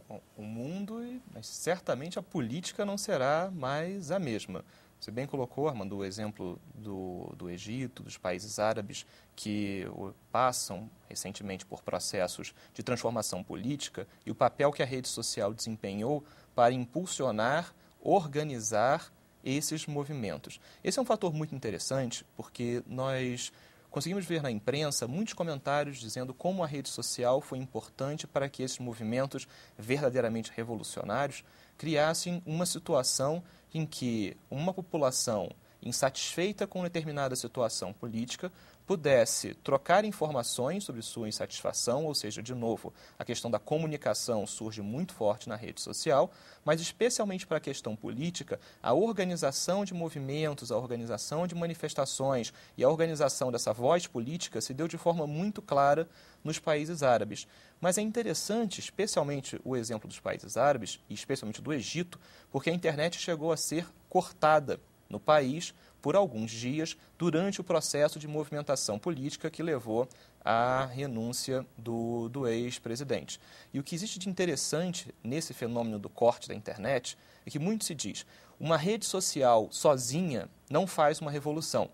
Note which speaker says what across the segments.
Speaker 1: Bom, o mundo, mas certamente a política não será mais a mesma. Você bem colocou, Armando, o exemplo do Egito, dos países árabes que passam recentemente por processos de transformação política e o papel que a rede social desempenhou para impulsionar, organizar esses movimentos. Esse é um fator muito interessante porque nós conseguimos ver na imprensa muitos comentários dizendo como a rede social foi importante para que esses movimentos verdadeiramente revolucionários criassem uma situação em que uma população insatisfeita com determinada situação política pudesse trocar informações sobre sua insatisfação, ou seja, de novo, a questão da comunicação surge muito forte na rede social, mas especialmente para a questão política, a organização de movimentos, a organização de manifestações e a organização dessa voz política se deu de forma muito clara nos países árabes. Mas é interessante, especialmente o exemplo dos países árabes, e especialmente do Egito, porque a internet chegou a ser cortada no país por alguns dias durante o processo de movimentação política que levou à renúncia do ex-presidente. E o que existe de interessante nesse fenômeno do corte da internet é que muito se diz, uma rede social sozinha não faz uma revolução.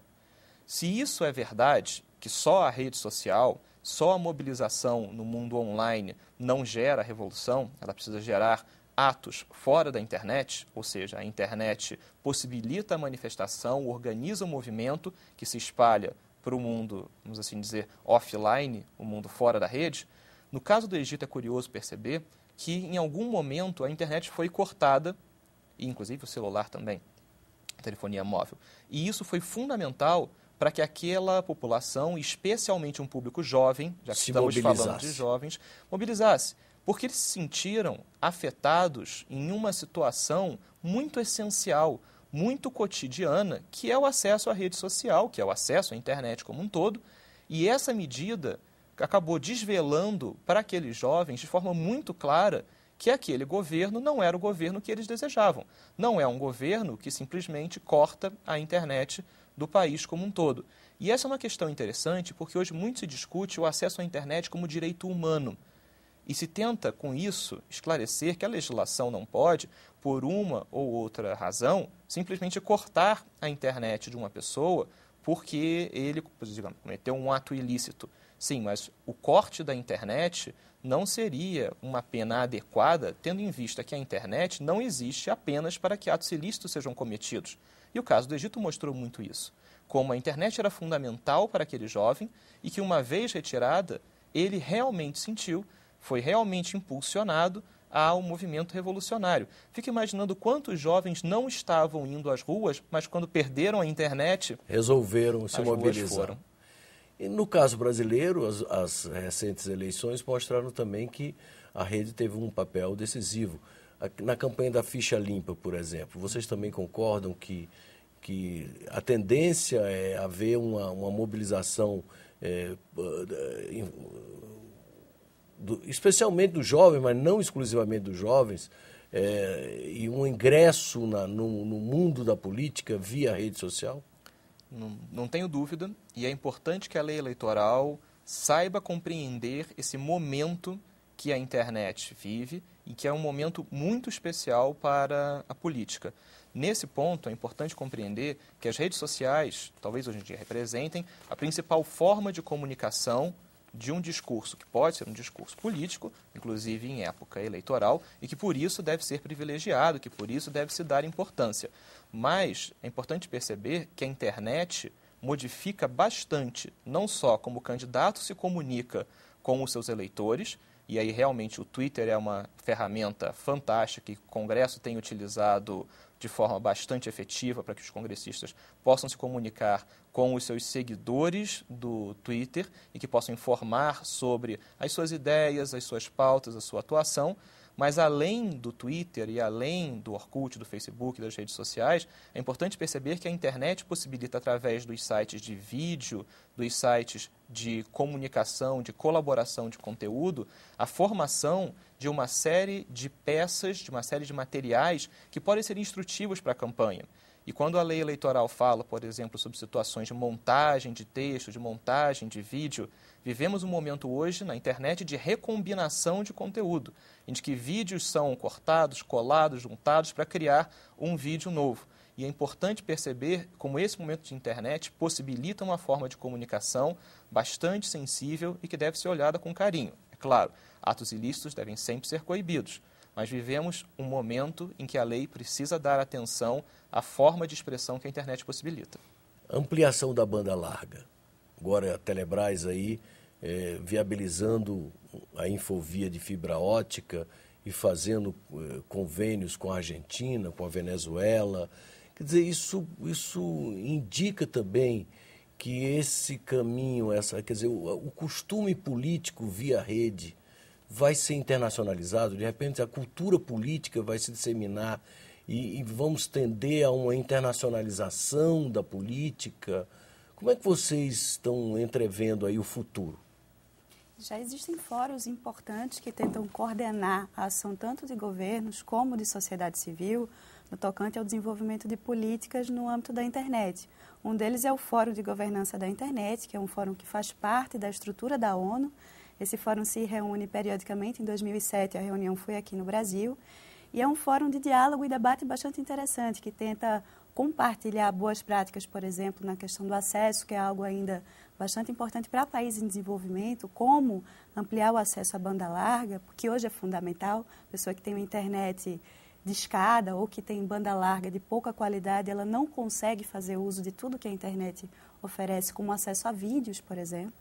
Speaker 1: Se isso é verdade, que só a rede social, só a mobilização no mundo online não gera revolução, ela precisa gerar atos fora da internet, ou seja, a internet possibilita a manifestação, organiza o movimento que se espalha para o mundo, vamos assim dizer, offline, o mundo fora da rede. No caso do Egito é curioso perceber que em algum momento a internet foi cortada, e inclusive o celular também, a telefonia móvel. E isso foi fundamental para que aquela população, especialmente um público jovem, já que estamos falando de jovens, mobilizasse. Porque eles se sentiram afetados em uma situação muito essencial, muito cotidiana, que é o acesso à rede social, que é o acesso à internet como um todo, e essa medida acabou desvelando para aqueles jovens de forma muito clara que aquele governo não era o governo que eles desejavam. Não é um governo que simplesmente corta a internet do país como um todo. E essa é uma questão interessante porque hoje muito se discute o acesso à internet como direito humano. E se tenta, com isso, esclarecer que a legislação não pode, por uma ou outra razão, simplesmente cortar a internet de uma pessoa porque ele, digamos, cometeu um ato ilícito. Sim, mas o corte da internet não seria uma pena adequada, tendo em vista que a internet não existe apenas para que atos ilícitos sejam cometidos. E o caso do Egito mostrou muito isso. Como a internet era fundamental para aquele jovem e que, uma vez retirada, ele realmente sentiu, foi realmente impulsionado ao movimento revolucionário. Fico imaginando quantos jovens não estavam indo às ruas, mas quando perderam a internet,
Speaker 2: resolveram se
Speaker 1: as ruas
Speaker 2: mobilizar.
Speaker 1: Foram.
Speaker 2: E no caso brasileiro, as recentes eleições mostraram também que a rede teve um papel decisivo. Na campanha da ficha limpa, por exemplo, vocês também concordam que a tendência é haver uma mobilização especialmente dos jovens, mas não exclusivamente dos jovens, e um ingresso no mundo da política via rede social?
Speaker 1: Não tenho dúvida, e é importante que a lei eleitoral saiba compreender esse momento que a internet vive e que é um momento muito especial para a política. Nesse ponto, é importante compreender que as redes sociais, talvez hoje em dia representem, a principal forma de comunicação de um discurso que pode ser um discurso político, inclusive em época eleitoral, e que por isso deve ser privilegiado, que por isso deve se dar importância. Mas é importante perceber que a internet modifica bastante, não só como o candidato se comunica com os seus eleitores, e aí realmente o Twitter é uma ferramenta fantástica que o Congresso tem utilizado de forma bastante efetiva para que os congressistas possam se comunicar com os seus seguidores do Twitter e que possam informar sobre as suas ideias, as suas pautas, a sua atuação. Mas além do Twitter e além do Orkut, do Facebook, das redes sociais, é importante perceber que a internet possibilita, através dos sites de vídeo, dos sites de comunicação, de colaboração de conteúdo, a formação de uma série de peças, de uma série de materiais que podem ser instrutivos para a campanha. E quando a lei eleitoral fala, por exemplo, sobre situações de montagem de texto, de montagem de vídeo, vivemos um momento hoje na internet de recombinação de conteúdo, em que vídeos são cortados, colados, juntados para criar um vídeo novo. E é importante perceber como esse momento de internet possibilita uma forma de comunicação bastante sensível e que deve ser olhada com carinho. É claro, atos ilícitos devem sempre ser coibidos, mas vivemos um momento em que a lei precisa dar atenção à forma de expressão que a internet possibilita.
Speaker 2: Ampliação da banda larga. Agora a Telebrás aí viabilizando a infovia de fibra ótica e fazendo convênios com a Argentina, com a Venezuela. Quer dizer, isso indica também que esse caminho, quer dizer, o costume político via rede vai ser internacionalizado, de repente a cultura política vai se disseminar e vamos tender a uma internacionalização da política. Como é que vocês estão entrevendo aí o futuro?
Speaker 3: Já existem fóruns importantes que tentam coordenar a ação tanto de governos como de sociedade civil no tocante ao desenvolvimento de políticas no âmbito da internet. Um deles é o Fórum de Governança da Internet, que é um fórum que faz parte da estrutura da ONU. Esse fórum se reúne periodicamente. Em 2007, a reunião foi aqui no Brasil. E é um fórum de diálogo e debate bastante interessante, que tenta compartilhar boas práticas, por exemplo, na questão do acesso, que é algo ainda bastante importante para países em desenvolvimento, como ampliar o acesso à banda larga, porque hoje é fundamental. A pessoa que tem uma internet de escada ou que tem banda larga de pouca qualidade, ela não consegue fazer uso de tudo que a internet oferece, como acesso a vídeos, por exemplo.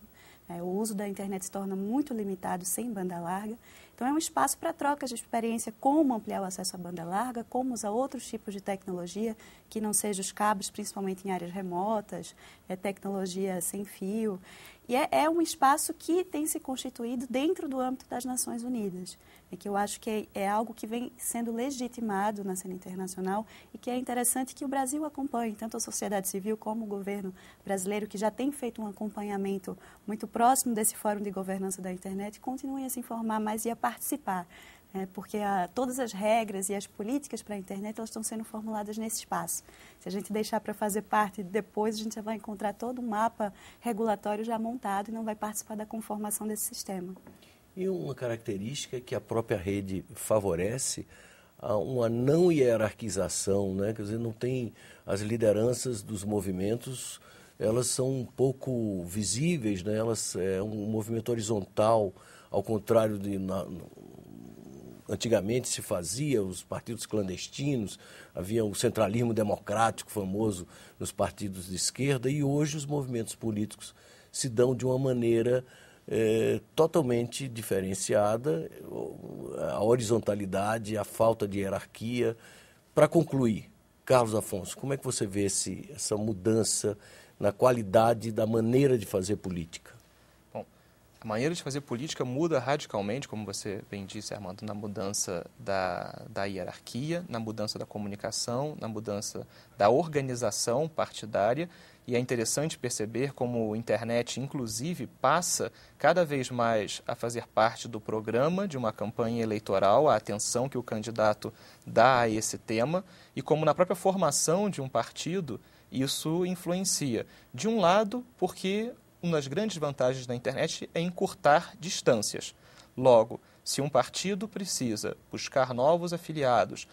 Speaker 3: O uso da internet se torna muito limitado sem banda larga. Então, é um espaço para trocas de experiência, como ampliar o acesso à banda larga, como usar outros tipos de tecnologia, que não sejam os cabos, principalmente em áreas remotas, tecnologia sem fio. E é um espaço que tem se constituído dentro do âmbito das Nações Unidas, que eu acho que é algo que vem sendo legitimado na cena internacional e que é interessante que o Brasil acompanhe, tanto a sociedade civil como o governo brasileiro, que já tem feito um acompanhamento muito próximo desse Fórum de Governança da Internet, continuem a se informar mais e a participar, porque todas as regras e as políticas para a internet elas estão sendo formuladas nesse espaço. Se a gente deixar para fazer parte depois, a gente já vai encontrar todo um mapa regulatório já montado e não vai participar da conformação desse sistema.
Speaker 2: E uma característica que a própria rede favorece uma não hierarquização, né? Quer dizer, não tem as lideranças dos movimentos, elas são um pouco visíveis, né? Elas é um movimento horizontal, ao contrário de antigamente se fazia, os partidos clandestinos, havia o centralismo democrático famoso nos partidos de esquerda, e hoje os movimentos políticos se dão de uma maneira totalmente diferenciada, a horizontalidade, a falta de hierarquia. Para concluir, Carlos Afonso, como é que você vê essa mudança na qualidade da maneira de fazer política?
Speaker 1: Bom, a maneira de fazer política muda radicalmente, como você bem disse, Armando, na mudança da hierarquia, na mudança da comunicação, na mudança da organização partidária. E é interessante perceber como a internet, inclusive, passa cada vez mais a fazer parte do programa de uma campanha eleitoral, a atenção que o candidato dá a esse tema, e como na própria formação de um partido, isso influencia. De um lado, porque uma das grandes vantagens da internet é encurtar distâncias. Logo, se um partido precisa buscar novos afiliados,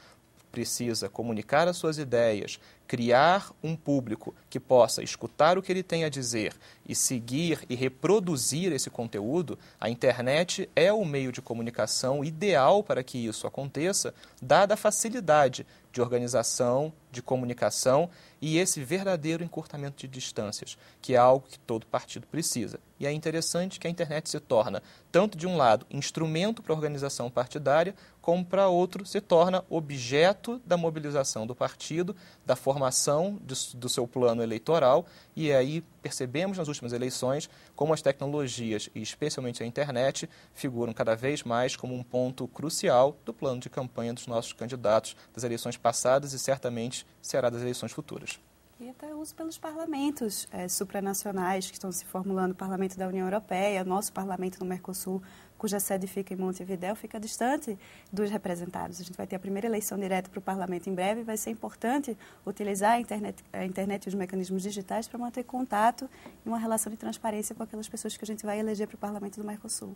Speaker 1: precisa comunicar as suas ideias, criar um público que possa escutar o que ele tem a dizer e seguir e reproduzir esse conteúdo, a internet é o meio de comunicação ideal para que isso aconteça, dada a facilidade de organização, de comunicação e esse verdadeiro encurtamento de distâncias, que é algo que todo partido precisa. E é interessante que a internet se torna, tanto de um lado, instrumento para a organização partidária, como para outro, se torna objeto da mobilização do partido, da formação do seu plano eleitoral, e aí percebemos nas últimas eleições como as tecnologias, e especialmente a internet, figuram cada vez mais como um ponto crucial do plano de campanha dos nossos candidatos das eleições passadas e certamente será das eleições futuras.
Speaker 3: E até uso pelos parlamentos supranacionais que estão se formulando, o Parlamento da União Europeia, nosso Parlamento no Mercosul cuja sede fica em Montevidéu, fica distante dos representados. A gente vai ter a primeira eleição direta para o parlamento em breve e vai ser importante utilizar a internet e os mecanismos digitais para manter contato e uma relação de transparência com aquelas pessoas que a gente vai eleger para o parlamento do Mercosul.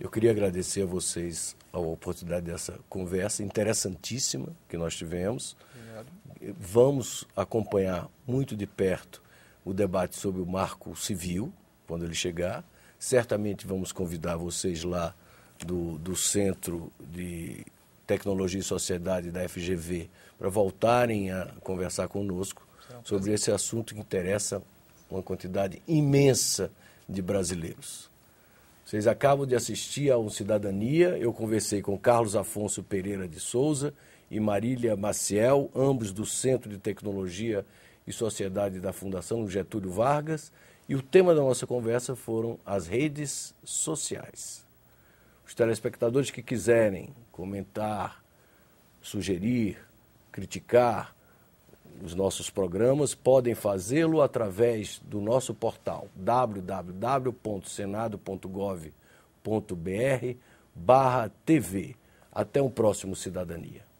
Speaker 2: Eu queria agradecer a vocês a oportunidade dessa conversa interessantíssima que nós tivemos.
Speaker 1: Obrigado.
Speaker 2: Vamos acompanhar muito de perto o debate sobre o marco civil, quando ele chegar. Certamente vamos convidar vocês lá do Centro de Tecnologia e Sociedade da FGV para voltarem a conversar conosco sobre esse assunto que interessa uma quantidade imensa de brasileiros. Vocês acabam de assistir ao Cidadania. Eu conversei com Carlos Afonso Pereira de Souza e Marília Maciel, ambos do Centro de Tecnologia e Sociedade da Fundação Getúlio Vargas. E o tema da nossa conversa foram as redes sociais. Os telespectadores que quiserem comentar, sugerir, criticar os nossos programas podem fazê-lo através do nosso portal www.senado.gov.br/TV. Até um próximo Cidadania.